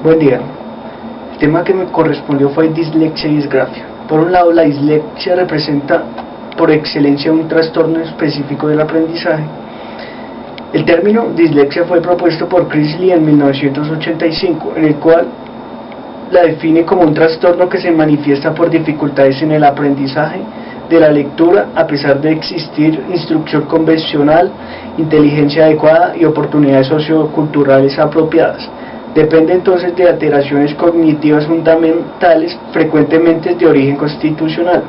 Buen día. El tema que me correspondió fue dislexia y disgrafia. Por un lado, la dislexia representa por excelencia un trastorno específico del aprendizaje. El término dislexia fue propuesto por Chris Lee en 1985, en el cual la define como un trastorno que se manifiesta por dificultades en el aprendizaje de la lectura a pesar de existir instrucción convencional, inteligencia adecuada y oportunidades socioculturales apropiadas. Depende entonces de alteraciones cognitivas fundamentales, frecuentemente de origen constitucional.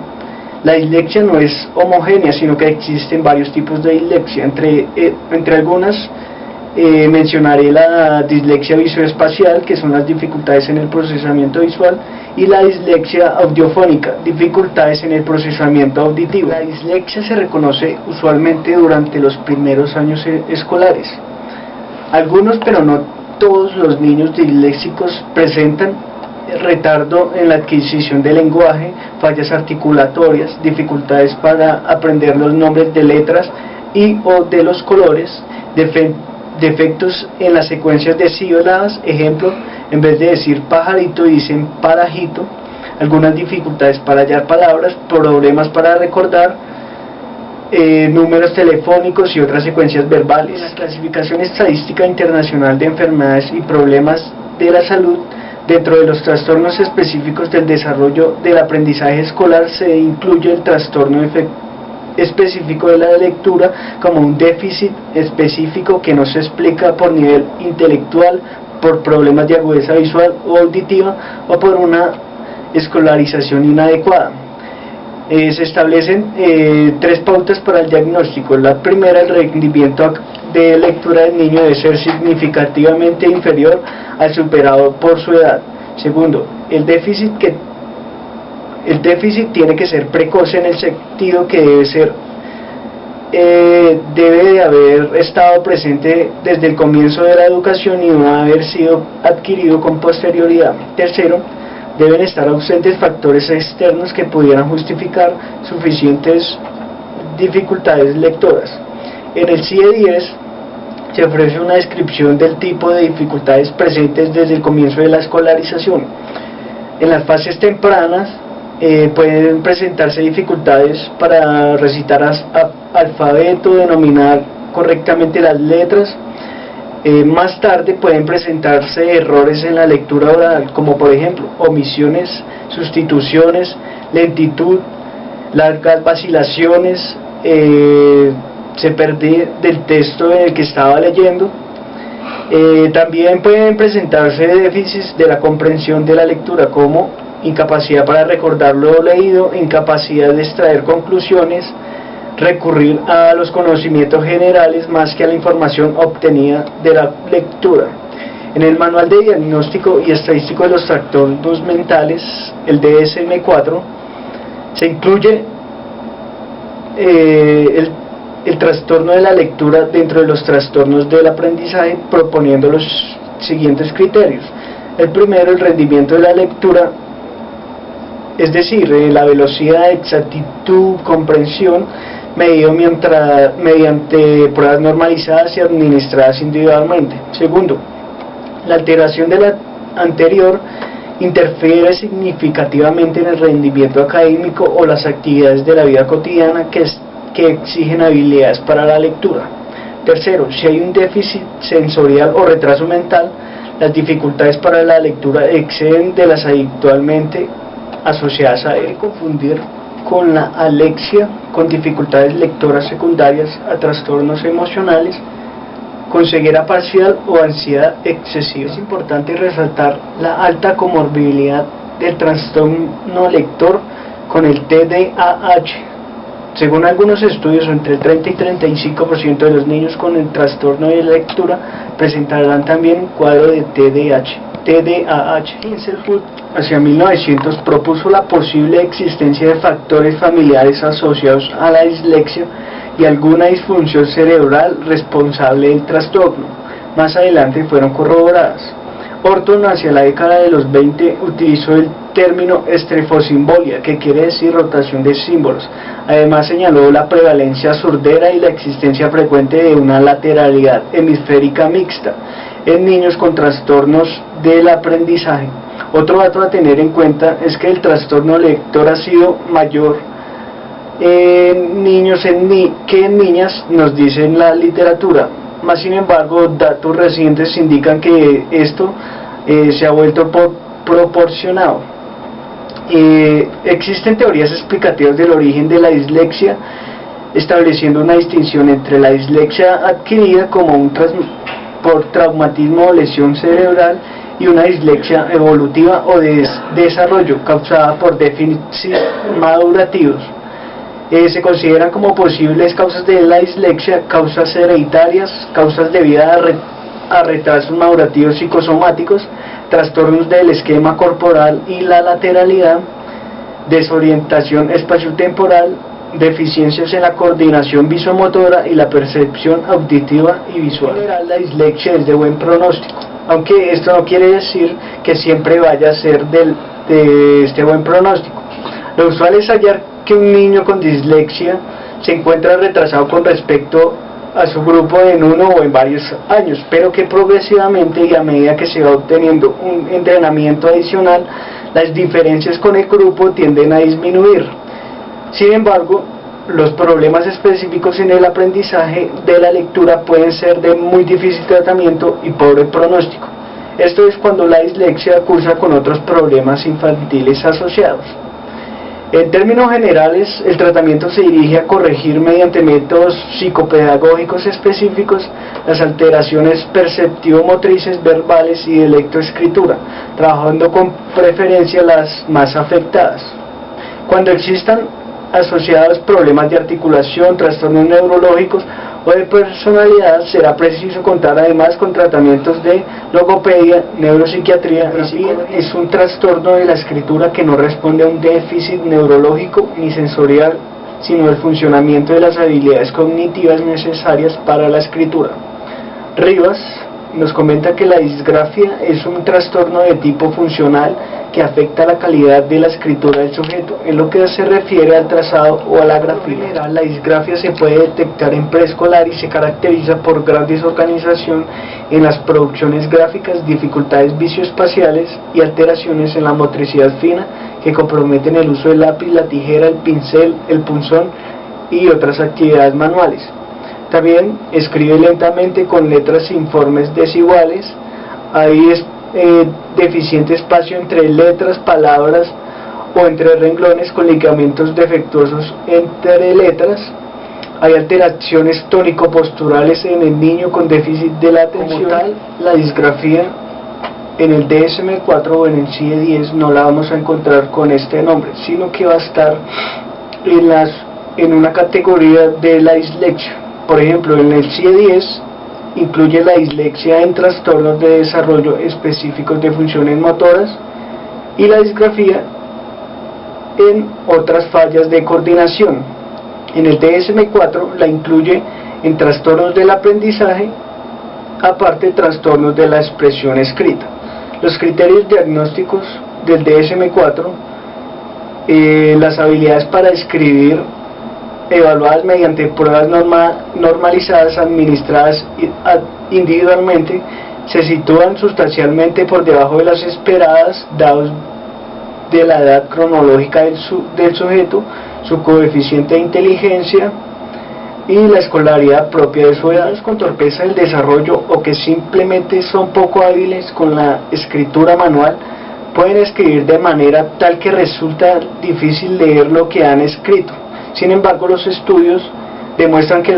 La dislexia no es homogénea, sino que existen varios tipos de dislexia. Entre algunas mencionaré la dislexia visoespacial, que son las dificultades en el procesamiento visual, y la dislexia audiofónica, dificultades en el procesamiento auditivo. La dislexia se reconoce usualmente durante los primeros años escolares. Algunos, pero no todos los niños disléxicos presentan retardo en la adquisición del lenguaje, fallas articulatorias, dificultades para aprender los nombres de letras y o de los colores, defectos en las secuencias de sílabas, ejemplo, en vez de decir pajarito dicen parajito, algunas dificultades para hallar palabras, problemas para recordar, números telefónicos y otras secuencias verbales. En la clasificación estadística internacional de enfermedades y problemas de la salud, dentro de los trastornos específicos del desarrollo del aprendizaje escolar se incluye el trastorno específico de la lectura como un déficit específico que no se explica por nivel intelectual, por problemas de agudeza visual o auditiva o por una escolarización inadecuada. Se establecen tres pautas para el diagnóstico. La primera, el rendimiento de lectura del niño debe ser significativamente inferior al superado por su edad. Segundo, el déficit tiene que ser precoz en el sentido que debe de haber estado presente desde el comienzo de la educación y no haber sido adquirido con posterioridad. Tercero, deben estar ausentes factores externos que pudieran justificar suficientes dificultades lectoras. En el CIE-10 se ofrece una descripción del tipo de dificultades presentes desde el comienzo de la escolarización. En las fases tempranas pueden presentarse dificultades para recitar alfabeto, denominar correctamente las letras. Más tarde pueden presentarse errores en la lectura oral, como por ejemplo omisiones, sustituciones, lentitud, largas vacilaciones, se perdió del texto en el que estaba leyendo. También pueden presentarse déficits de la comprensión de la lectura, como incapacidad para recordar lo leído, incapacidad de extraer conclusiones, recurrir a los conocimientos generales más que a la información obtenida de la lectura. En el Manual de Diagnóstico y Estadístico de los Trastornos Mentales, el DSM-4, se incluye el trastorno de la lectura dentro de los trastornos del aprendizaje, proponiendo los siguientes criterios. El primero, el rendimiento de la lectura, es decir, la velocidad, exactitud, comprensión, medido mediante pruebas normalizadas y administradas individualmente. Segundo, la alteración de la anterior interfiere significativamente en el rendimiento académico o las actividades de la vida cotidiana que exigen habilidades para la lectura. Tercero, si hay un déficit sensorial o retraso mental, las dificultades para la lectura exceden de las habitualmente asociadas a él. Confundir con la alexia, con dificultades lectoras secundarias a trastornos emocionales, con ceguera parcial o ansiedad excesiva. Es importante resaltar la alta comorbilidad del trastorno lector con el TDAH. Según algunos estudios, entre el 30 y 35% de los niños con el trastorno de lectura presentarán también un cuadro de TDAH. Kinselhood, hacia 1900, propuso la posible existencia de factores familiares asociados a la dislexia y alguna disfunción cerebral responsable del trastorno. Más adelante fueron corroboradas. Orton, hacia la década de los 20, utilizó el término estrefosimbolia, que quiere decir rotación de símbolos. Además señaló la prevalencia sordera y la existencia frecuente de una lateralidad hemisférica mixta. en niños con trastornos del aprendizaje. Otro dato a tener en cuenta es que el trastorno lector ha sido mayor en niños que en niñas, nos dice en la literatura. Más sin embargo, datos recientes indican que esto se ha vuelto proporcionado. Existen teorías explicativas del origen de la dislexia, estableciendo una distinción entre la dislexia adquirida como por traumatismo o lesión cerebral y una dislexia evolutiva o de desarrollo causada por déficits madurativos. Se consideran como posibles causas de la dislexia causas hereditarias, causas debidas a retrasos madurativos psicosomáticos, trastornos del esquema corporal y la lateralidad, desorientación espaciotemporal, deficiencias en la coordinación visomotora y la percepción auditiva y visual. En general, la dislexia es de buen pronóstico, aunque esto no quiere decir que siempre vaya a ser de este buen pronóstico. Lo usual es hallar que un niño con dislexia se encuentra retrasado con respecto a su grupo en uno o en varios años, pero que progresivamente y a medida que se va obteniendo un entrenamiento adicional, las diferencias con el grupo tienden a disminuir. Sin embargo, los problemas específicos en el aprendizaje de la lectura pueden ser de muy difícil tratamiento y pobre pronóstico. Esto es cuando la dislexia cursa con otros problemas infantiles asociados. En términos generales, el tratamiento se dirige a corregir mediante métodos psicopedagógicos específicos las alteraciones perceptivo-motrices, verbales y de lectoescritura, trabajando con preferencia las más afectadas. Cuando existan asociados problemas de articulación, trastornos neurológicos o de personalidad, será preciso contar además con tratamientos de logopedia, neuropsiquiatría. Es un trastorno de la escritura que no responde a un déficit neurológico ni sensorial, sino el funcionamiento de las habilidades cognitivas necesarias para la escritura. Rivas nos comenta que la disgrafia es un trastorno de tipo funcional que afecta la calidad de la escritura del sujeto, en lo que se refiere al trazado o a la grafía. La disgrafia se puede detectar en preescolar y se caracteriza por gran desorganización en las producciones gráficas, dificultades vicioespaciales y alteraciones en la motricidad fina que comprometen el uso del lápiz, la tijera, el pincel, el punzón y otras actividades manuales. También escribe lentamente con letras sin formas desiguales. Hay deficiente espacio entre letras, palabras o entre renglones, con ligamentos defectuosos entre letras. Hay alteraciones tónico-posturales en el niño con déficit de la atención. Como tal, la disgrafía en el DSM-4 o en el CIE-10 no la vamos a encontrar con este nombre, sino que va a estar en una categoría de la dislexia. Por ejemplo, en el CIE-10 incluye la dislexia en trastornos de desarrollo específicos de funciones motoras y la disgrafía en otras fallas de coordinación. En el DSM-4 la incluye en trastornos del aprendizaje, aparte de trastornos de la expresión escrita. Los criterios diagnósticos del DSM-4, las habilidades para escribir evaluadas mediante pruebas normalizadas administradas individualmente, se sitúan sustancialmente por debajo de las esperadas, dados de la edad cronológica del sujeto, su coeficiente de inteligencia y la escolaridad propia de su edad. Con torpeza del desarrollo o que simplemente son poco hábiles con la escritura manual, pueden escribir de manera tal que resulta difícil leer lo que han escrito. Sin embargo, los estudios demuestran que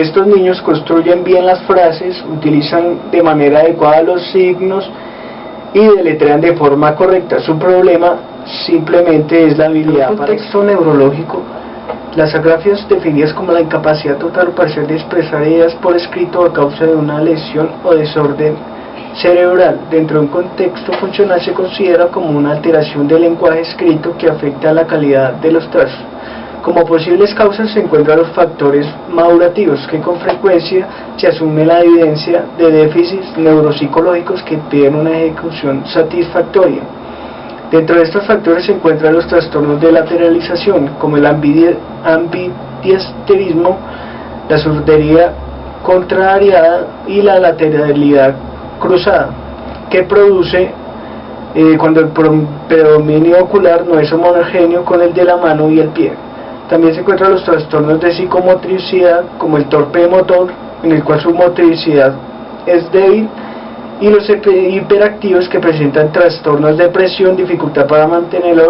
estos niños construyen bien las frases, utilizan de manera adecuada los signos y deletrean de forma correcta. Su problema simplemente es la habilidad. En el contexto neurológico, las agrafias definidas como la incapacidad total o parcial de expresar ideas por escrito a causa de una lesión o desorden cerebral dentro de un contexto funcional se considera como una alteración del lenguaje escrito que afecta a la calidad de los trazos. Como posibles causas se encuentran los factores madurativos, que con frecuencia se asume la evidencia de déficits neuropsicológicos que impiden una ejecución satisfactoria. Dentro de estos factores se encuentran los trastornos de lateralización, como el ambidiesterismo, la sordera contrariada y la lateralidad cruzada, que produce cuando el predominio ocular no es homogéneo con el de la mano y el pie. También se encuentran los trastornos de psicomotricidad, como el torpe motor, en el cual su motricidad es débil, y los hiperactivos, que presentan trastornos de presión, dificultad para mantener la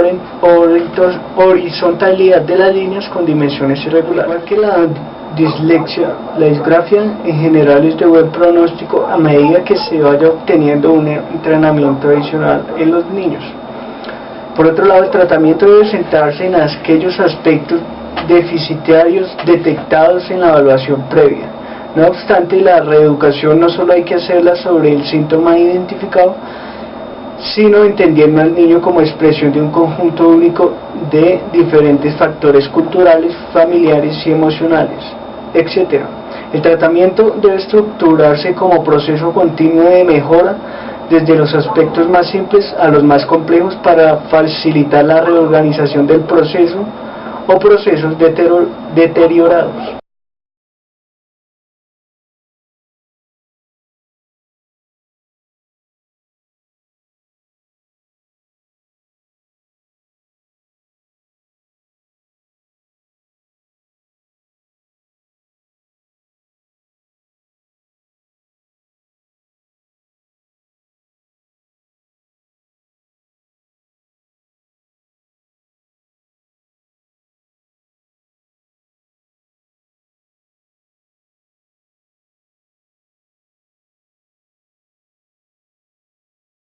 horizontalidad de las líneas con dimensiones irregulares. Igual que la dislexia, la disgrafia en general es de buen pronóstico a medida que se vaya obteniendo un entrenamiento adicional en los niños. Por otro lado, el tratamiento debe centrarse en aquellos aspectos deficitarios detectados en la evaluación previa. No obstante, la reeducación no solo hay que hacerla sobre el síntoma identificado, sino entendiendo al niño como expresión de un conjunto único de diferentes factores culturales, familiares y emocionales, etc. El tratamiento debe estructurarse como proceso continuo de mejora, desde los aspectos más simples a los más complejos, para facilitar la reorganización del proceso o procesos deteriorados.